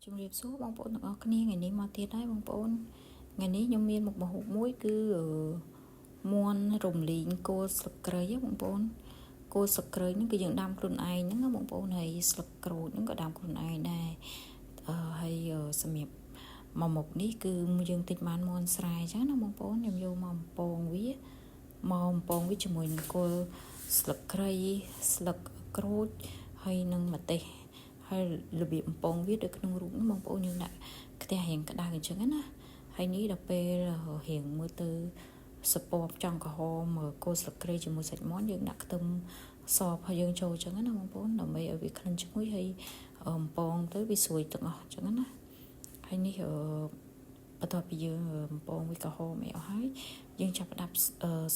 ជំរាបសួរបងប្អូនទាំងអស់គ្នាថ្ងៃនេះមកទៀតហើយបងប្អូនថ្ងៃនេះខ្ញុំមានមុខម្ហូបមួយគឺមាន់រំលីងគល់ស្លឹកគ្រៃបងប្អូនគល់ស្លឹកគ្រៃហ្នឹងគឺយើងដាំខ្លួនឯងហ្នឹងបងប្អូនហើយស្លឹកក្រូចហ្នឹងក៏ដាំខ្លួនឯងដែរហើយសម្រាប់មកមុខនេះគឺយើងទិញបានមាន់ស្រែអញ្ចឹងណាបងប្អូនខ្ញុំយកមកបំពងវាជាមួយនឹងគល់ស្លឹកគ្រៃស្លឹកក្រូចហើយនឹងម្ទេសហើយរបៀបបំពងវាដូចក្នុងរូបបងប្អូនយើងដាក់ខ្ទះរៀងក្តៅអញ្ចឹងណាហើយនេះដល់ពេលរៀងមើលទៅសពបចង់ក្រហមគល់ស្លឹកគ្រៃជាមួយសាច់មាន់យើងដាក់ខ្ទឹមសរបស់យើងចូលអញ្ចឹងណាបងប្អូនដើម្បីឲ្យវាក្លិនឈ្ងុយហើយបំពងទៅវាស្រួយទាំងអស់អញ្ចឹងណាហើយនេះបន្ទាប់ពីយើងបំពងវាក្រហមអីអស់ហើយយើងចាប់ផ្ដើម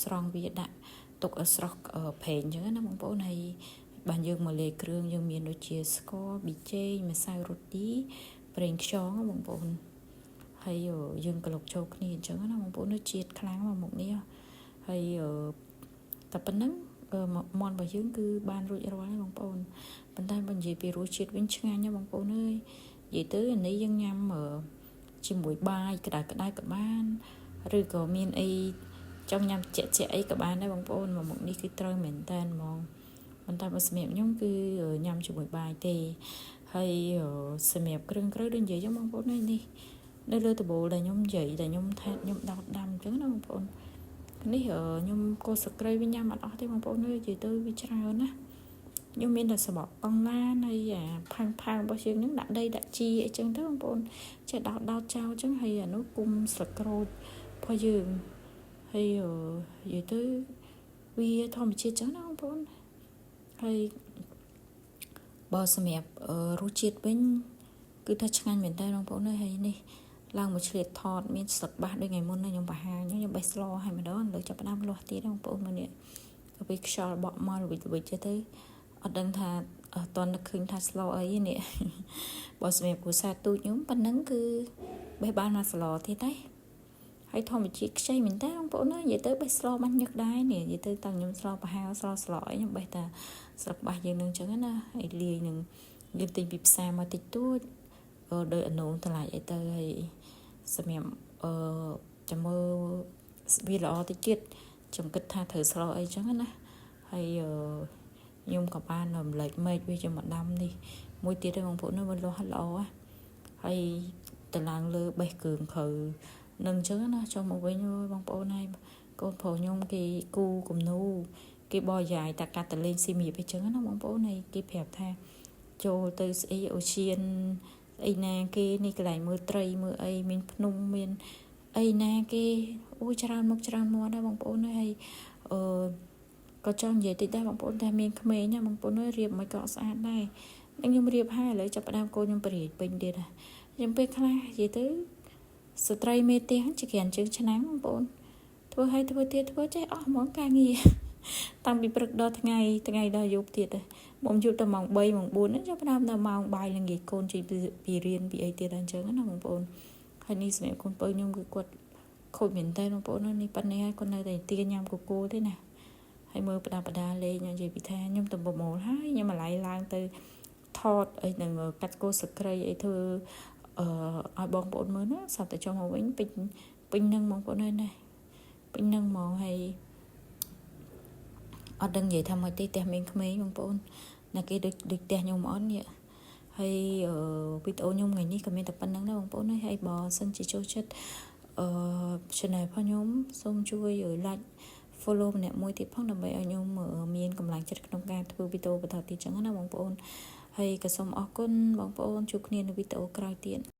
ស្រង់វាដាក់ទុកឲ្យស្រស់ប្រេងអញ្ចឹងណាបងប្អូនហើយបានយើងមកលាយគ្រឿងយើងមានដូចជាស្ករប៊ីចេងម្សៅរ៉ូឌីប្រេងខ្យងបងប្អូនហើយយើងក្លុកចូលគ្នាអញ្ចឹងណាបងប្អូននៅជាតិខ្លាំងមកមុខនេះហើយតែប៉ុណ្ណឹងមាន់របស់យើងគឺបានរួចរាល់ហើយបងប្អូនប៉ុន្តែបើនិយាយពីរសជាតិវិញឆ្ងាញ់ណាបងប្អូនអើយនិយាយទៅអានេះយើងញ៉ាំជាមួយបាយក្តៅៗក៏បានឬក៏មានអីចង់ញ៉ាំជាក់ៗអីក៏បានដែរបងប្អូនមកមុខនេះគឺត្រូវមែនតើហ្មងប៉ុន្តែបើសម្រាប់ខ្ញុំគឺញ៉ាំជាមួយបាយទេហើយសម្រាប់គ្រឿងដូចនិយាយចឹងបងប្អូននេះនៅលើតាបូលដែលខ្ញុំនិយាយដែលខ្ញុំថាខ្ញុំដោតដាំអញ្ចឹងណាបងប្អូននេះខ្ញុំគល់ស្លឹកគ្រៃវិញញ៉ាំអត់អស់ទេបងប្អូននិយាយទៅវាច្រើនណាខ្ញុំមានតែសបកកង់ឡានហើយអាផាំងរបស់យើងហ្នឹងដាក់ដីដាក់ជីអីចឹងទៅបងប្អូនចេះដោតចោលចឹងហើយអានោះគុំស្លឹកក្រូចរបស់យើងហើយនិយាយទៅវាធម្មជាតិចឹងណាបងប្អូនហើយបើសម្រាប់រសជាតិវិញគឺថាឆ្ងាញ់មែនតើបងប្អូនហើយនេះឡើងមួយឆ្លៀតថតមានស្លឹកបាសដូចថ្ងៃមុនខ្ញុំបង្ហាញខ្ញុំបេះស្លឲ្យម្ដងលើចាប់ផ្ដើមលាស់ទៀតបងប្អូនមើលនេះទៅពេលខ្យល់បក់មកវិចទៅអត់ដឹងថាអត់តន់ឃើញថាស្លអីនេះបើសម្រាប់គ្រួសារទូចខ្ញុំប៉ុណ្ណឹងគឺបេះបានមកស្លទៀតទេហើយធម្មជាតិខ្ចីមែនតើបងប្អូននិយាយទៅបេះស្លបាញ់ញឹកដែរនេះនិយាយទៅតាំងខ្ញុំស្លប្រហែលស្លអីខ្ញុំបេះតែស្លឹកបាសយើងនឹងអញ្ចឹងណាហើយលាយនឹងយើងទិញពីផ្សារមកតិចតួចដោយអនុតម្លៃអីទៅហើយសម្រាប់ចាំមើលវាល្អតិចទៀតខ្ញុំគិតថាត្រូវស្លអីអញ្ចឹងណាហើយខ្ញុំក៏បានរំលែកមេឃវាជាមួយដាំនេះមួយទៀតហើយបងប្អូនមើលលាស់ល្អហើយទៅឡើងលើបេះគ្រឿងគ្រូនឹងអញ្ចឹងណាចុះមកវិញបងប្អូនហើយកូនប្រុសខ្ញុំគេគូគំនូគេបរិយាយតាកាត់តលេងស៊ីមៀបអញ្ចឹងណាបងប្អូនហើយគេប្រាប់ថាចូលទៅស្អីអូសៀនអីណាគេនេះកន្លែងមើលត្រីមើលអីមានភ្នំមានអីណាគេអូច្រើនមុខច្រើនមាត់ដែរបងប្អូនហើយក៏ចង់និយាយតិចដែរបងប្អូនតែមានក្មេងណាបងប្អូនរៀបមិនក៏ស្អាតដែរខ្ញុំរៀបហើយឥឡូវចាប់ផ្ដើមកូនខ្ញុំបរិយាយពេញទៀតខ្ញុំពេលខ្លះនិយាយទៅស្ត្រីមេផ្ទះជាក្រានជើងឆ្នាំងបងប្អូនធ្វើឲ្យធ្វើទៀតធ្វើចេះអស់ហ្មងការងារតាំងពីព្រឹកដល់ថ្ងៃដល់យប់ទៀតមកយប់ដល់ម៉ោង3ម៉ោង4ហ្នឹងចាប់ផ្ដើមដល់ម៉ោងបាយល្ងាចកូនជិះពីរៀនពីអីទៀតអញ្ចឹងណាបងប្អូនហើយនេះសម្រាប់កូនបើខ្ញុំគឺគាត់ខូចមែនតើបងប្អូននេះប៉ុណ្ណេះហើយគាត់នៅតែទាញញ៉ាំកូទេណាហើយមើលបដាលេងនិយាយពីថាខ្ញុំទៅប្រមូលហើយខ្ញុំម្លាយឡើងទៅថតអីនឹងកាត់គល់សក្រីអីធ្វើឲ្យបងប្អូនមើលណាសាប់តែចុះមកវិញពេញនឹងបងប្អូនហើយណាពេញនឹងហ្មងហើយអត់ដឹងនិយាយថាមកទេផ្ទះមានក្មេងបងប្អូនណាគេដូចផ្ទះខ្ញុំអត់នេះហើយវីដេអូខ្ញុំថ្ងៃនេះក៏មានតែប៉ុណ្្នឹងដែរបងប្អូនហើយបើសិនជាចូលចិត្តchannel របស់ខ្ញុំសូមជួយ like follow ម្នាក់មួយទៀតផងដើម្បីឲ្យខ្ញុំមានកម្លាំងចិត្តក្នុងការធ្វើវីដេអូបន្តទៀតចឹងណាបងប្អូនហើយក៏សូមអរគុណបងប្អូនជួបគ្នានៅវីដេអូក្រោយទៀត